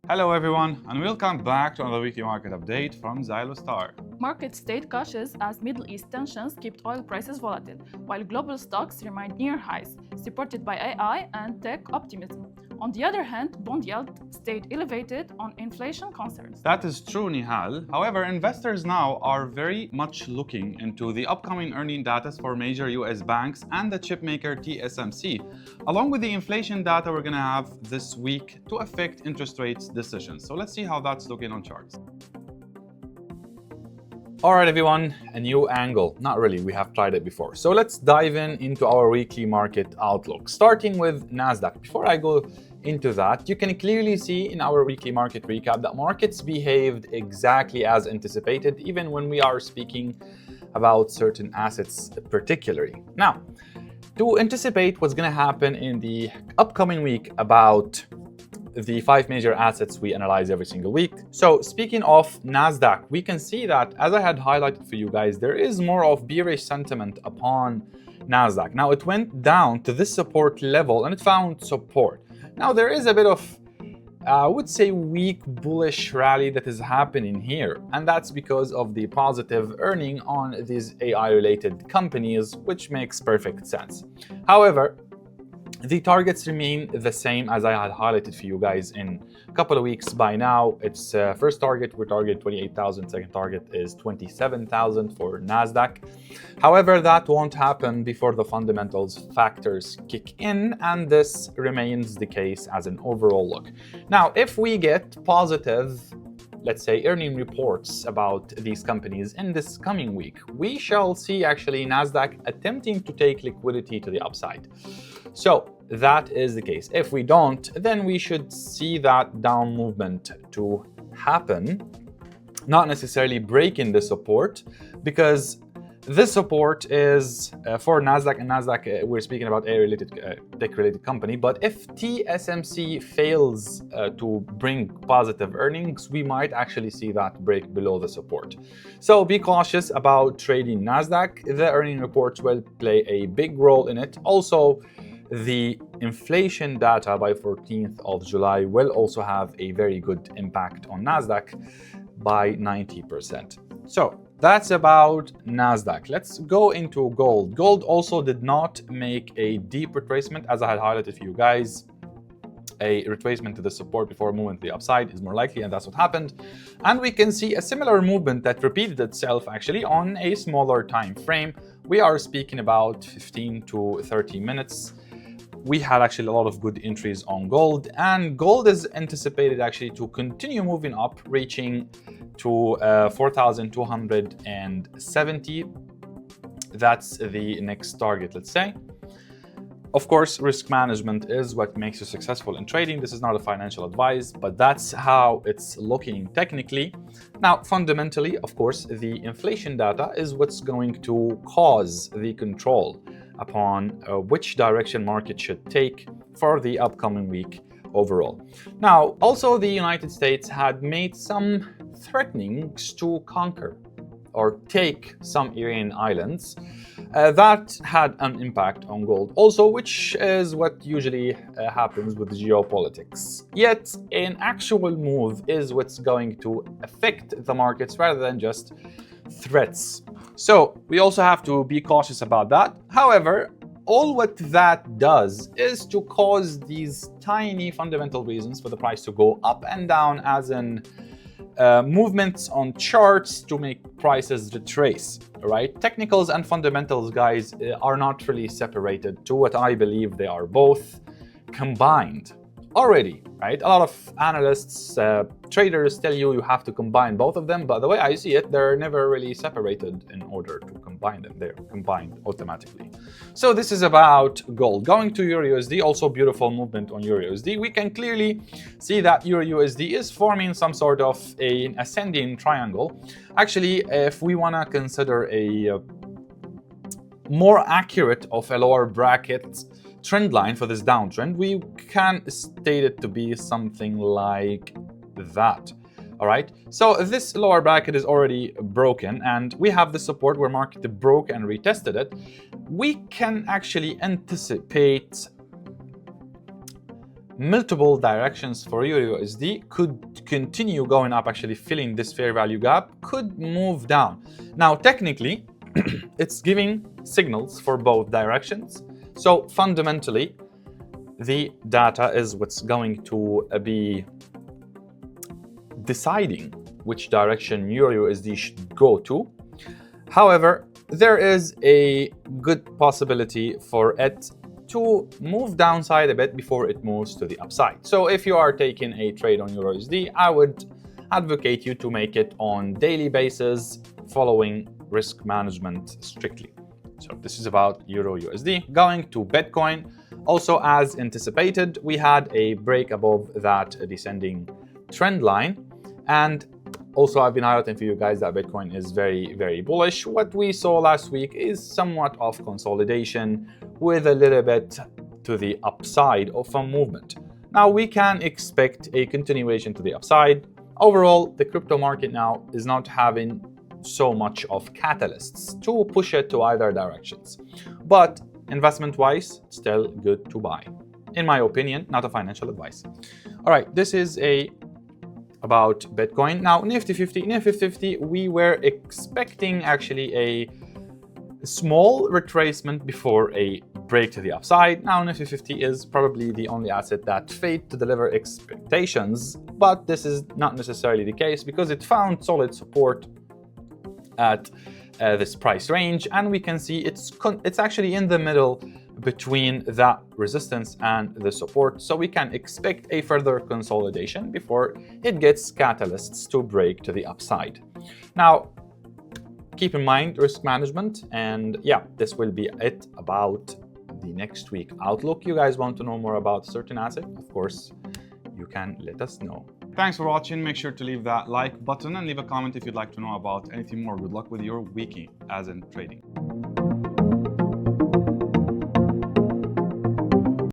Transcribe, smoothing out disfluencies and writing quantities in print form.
Hello everyone, and welcome back to another weekly market update from Zylostar. Markets stayed cautious as Middle East tensions kept oil prices volatile, while global stocks remained near highs, supported by AI and tech optimism. On the other hand, bond yield stayed elevated on inflation concerns. That is true, Nihal. However, investors now are very much looking into the upcoming earning data for major US banks and the chipmaker TSMC, along with the inflation data we're going to have this week to affect interest rates decisions. So let's see how that's looking on charts. Alright everyone, a new angle. Not really, we have tried it before. So let's dive into our weekly market outlook, starting with Nasdaq. Before I go into that, you can clearly see in our weekly market recap that markets behaved exactly as anticipated, even when we are speaking about certain assets particularly. Now, to anticipate what's going to happen in the upcoming week about the 5 major assets we analyze every single week. So speaking of Nasdaq, we can see that, as I had highlighted for you guys, there is more of bearish sentiment upon Nasdaq. Now it went down to this support level and it found support. Now there is a bit of, I would say, weak bullish rally that is happening here, and that's because of the positive earning on these AI related companies, which makes perfect sense. However, the targets remain the same as I had highlighted for you guys in a couple of weeks by now. It's first target, we're targeting 28,000. Second target is 27,000 for Nasdaq. However, that won't happen before the fundamentals factors kick in, and this remains the case as an overall look. Now, if we get positive, let's say, earning reports about these companies in this coming week, we shall see actually Nasdaq attempting to take liquidity to the upside. So that is the case. If we don't, then we should see that down movement to happen, not necessarily breaking the support, because this support is for Nasdaq, and Nasdaq, we're speaking about a related tech-related company. But if TSMC fails to bring positive earnings, we might actually see that break below the support. So be cautious about trading Nasdaq. The earning reports will play a big role in it. Also, the inflation data by 14th of July will also have a very good impact on Nasdaq by 90%. So that's about Nasdaq. Let's go into gold. Gold also did not make a deep retracement, as I had highlighted for you guys. A retracement to the support before moving to the upside is more likely, and that's what happened. And we can see a similar movement that repeated itself actually on a smaller time frame. We are speaking about 15 to 30 minutes. We had actually a lot of good entries on gold, and gold is anticipated actually to continue moving up, reaching to 4,270. That's the next target, let's say. Of course, risk management is what makes you successful in trading. This is not a financial advice, but that's how it's looking technically. Now, fundamentally, of course, the inflation data is what's going to cause the control upon which direction market should take for the upcoming week overall. Now, also the United States had made some threatenings to conquer or take some Iranian islands. That had an impact on gold also, which is what usually happens with geopolitics. Yet, an actual move is what's going to affect the markets rather than just threats. So we also have to be cautious about that. However, all what that does is to cause these tiny fundamental reasons for the price to go up and down, as in movements on charts to make prices retrace, right? Technicals and fundamentals, guys, are not really separated. To what I believe, they are both combined already, right? A lot of analysts, traders tell you have to combine both of them, but the way I see it, they're never really separated in order to combine them. They're combined automatically. So this is about gold. Going to EURUSD, also beautiful movement on EURUSD. We can clearly see that EURUSD is forming some sort of an ascending triangle. Actually, if we want to consider a more accurate of a lower bracket trend line for this downtrend, we can state it to be something like that. All right, so this lower bracket is already broken, and we have the support where market broke and retested it. We can actually anticipate multiple directions for EURUSD, could continue going up, actually filling this fair value gap, could move down. Now, technically, it's giving signals for both directions. So fundamentally, the data is what's going to be deciding which direction EURUSD should go to. However, there is a good possibility for it to move downside a bit before it moves to the upside. So if you are taking a trade on EURUSD, I would advocate you to make it on daily basis, following risk management strictly. So this is about EURUSD. Going to Bitcoin, also as anticipated, we had a break above that descending trend line. And also, I've been highlighting for you guys that Bitcoin is very, very bullish. What we saw last week is somewhat of consolidation with a little bit to the upside of a movement. Now, we can expect a continuation to the upside. Overall, the crypto market now is not having so much of catalysts to push it to either directions. But investment-wise, still good to buy. In my opinion, not a financial advice. All right, this is about Bitcoin. Now, Nifty 50, we were expecting actually a small retracement before a break to the upside. Now, Nifty 50 is probably the only asset that failed to deliver expectations, but this is not necessarily the case because it found solid support at this price range, and we can see it's actually in the middle between that resistance and the support, so we can expect a further consolidation before it gets catalysts to break to the upside. Now, keep in mind risk management, and yeah, this will be it about the next week outlook. You guys want to know more about certain asset, of course, you can let us know. Thanks for watching. Make sure to leave that like button and leave a comment if you'd like to know about anything more. Good luck with your weekly as in trading.